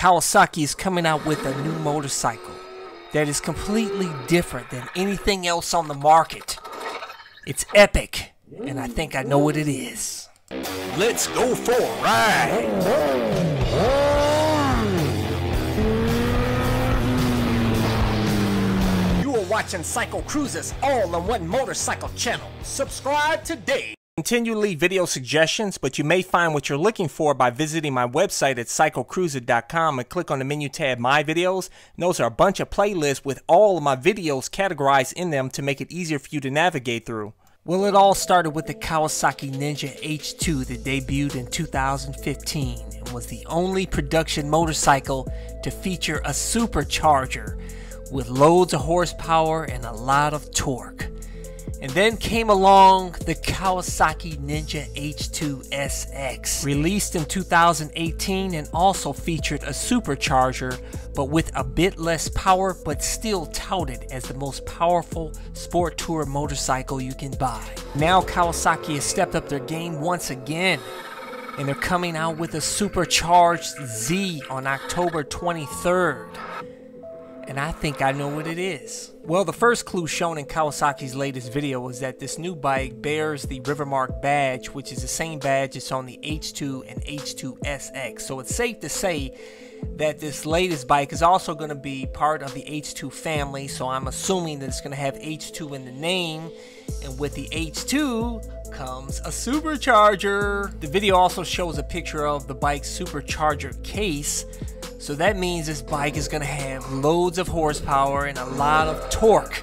Kawasaki is coming out with a new motorcycle that is completely different than anything else on the market. It's epic, and I think I know what it is. Let's go for a ride! Watching CycleCruza's all-in-one motorcycle channel. Subscribe today. Continually video suggestions, but you may find what you're looking for by visiting my website at CycleCruza.com and click on the menu tab My Videos. And those are a bunch of playlists with all of my videos categorized in them to make it easier for you to navigate through. Well, it all started with the Kawasaki Ninja H2 that debuted in 2015 and was the only production motorcycle to feature a supercharger with loads of horsepower and a lot of torque. And then came along the Kawasaki Ninja H2 SX, released in 2018 and also featured a supercharger, but with a bit less power, but still touted as the most powerful sport tour motorcycle you can buy. Now Kawasaki has stepped up their game once again, and they're coming out with a Supercharged Z on October 23rd. And I think I know what it is. Well, the first clue shown in Kawasaki's latest video was that this new bike bears the Rivermark badge, which is the same badge that's on the H2 and H2 SX. So it's safe to say that this latest bike is also going to be part of the H2 family. So I'm assuming that it's going to have H2 in the name. And with the H2 comes a supercharger. The video also shows a picture of the bike's supercharger case. So that means this bike is going to have loads of horsepower and a lot of torque.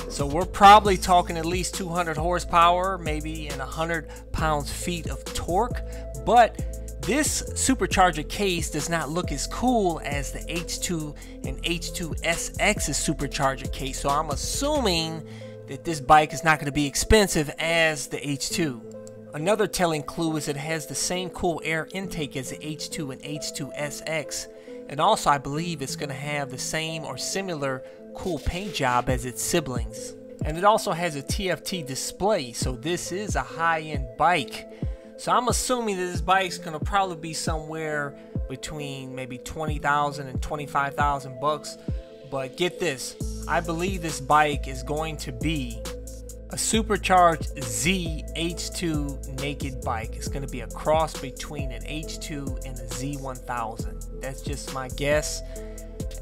So we're probably talking at least 200 horsepower, maybe and 100 pounds-feet of torque. But this supercharger case does not look as cool as the H2 and H2 SX's supercharger case. So I'm assuming that this bike is not going to be expensive as the H2. Another telling clue is it has the same cool air intake as the H2 and H2 SX. And also I believe it's going to have the same or similar cool paint job as its siblings. And it also has a TFT display, so this is a high-end bike. So I'm assuming that this bike's going to probably be somewhere between maybe 20,000 and 25,000 bucks. But get this, I believe this bike is going to be a Supercharged Z H2 naked bike. It's going to be a cross between an H2 and a Z1000. That's just my guess.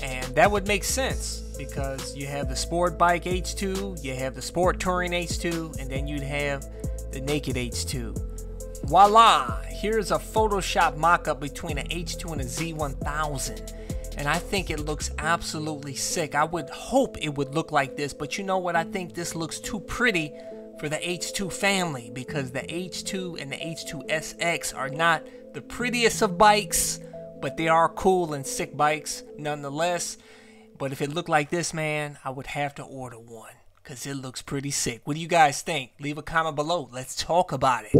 And that would make sense because you have the sport bike H2, you have the sport touring H2, and then you'd have the naked H2. Voila! Here's a Photoshop mock-up between an H2 and a Z1000. And I think it looks absolutely sick. I would hope it would look like this, but you know what? I think this looks too pretty for the H2 family because the H2 and the H2 SX are not the prettiest of bikes, but they are cool and sick bikes nonetheless. But if it looked like this, man, I would have to order one because it looks pretty sick. What do you guys think? Leave a comment below. Let's talk about it.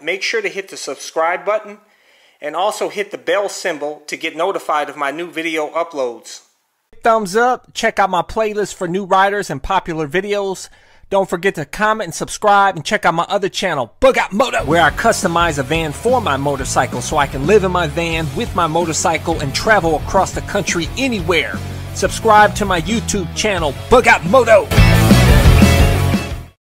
Make sure to hit the subscribe button. And also hit the bell symbol to get notified of my new video uploads. Thumbs up, check out my playlist for new riders and popular videos. Don't forget to comment and subscribe and check out my other channel, Bug Out Moto, where I customize a van for my motorcycle so I can live in my van with my motorcycle and travel across the country anywhere. Subscribe to my YouTube channel, Bug Out Moto.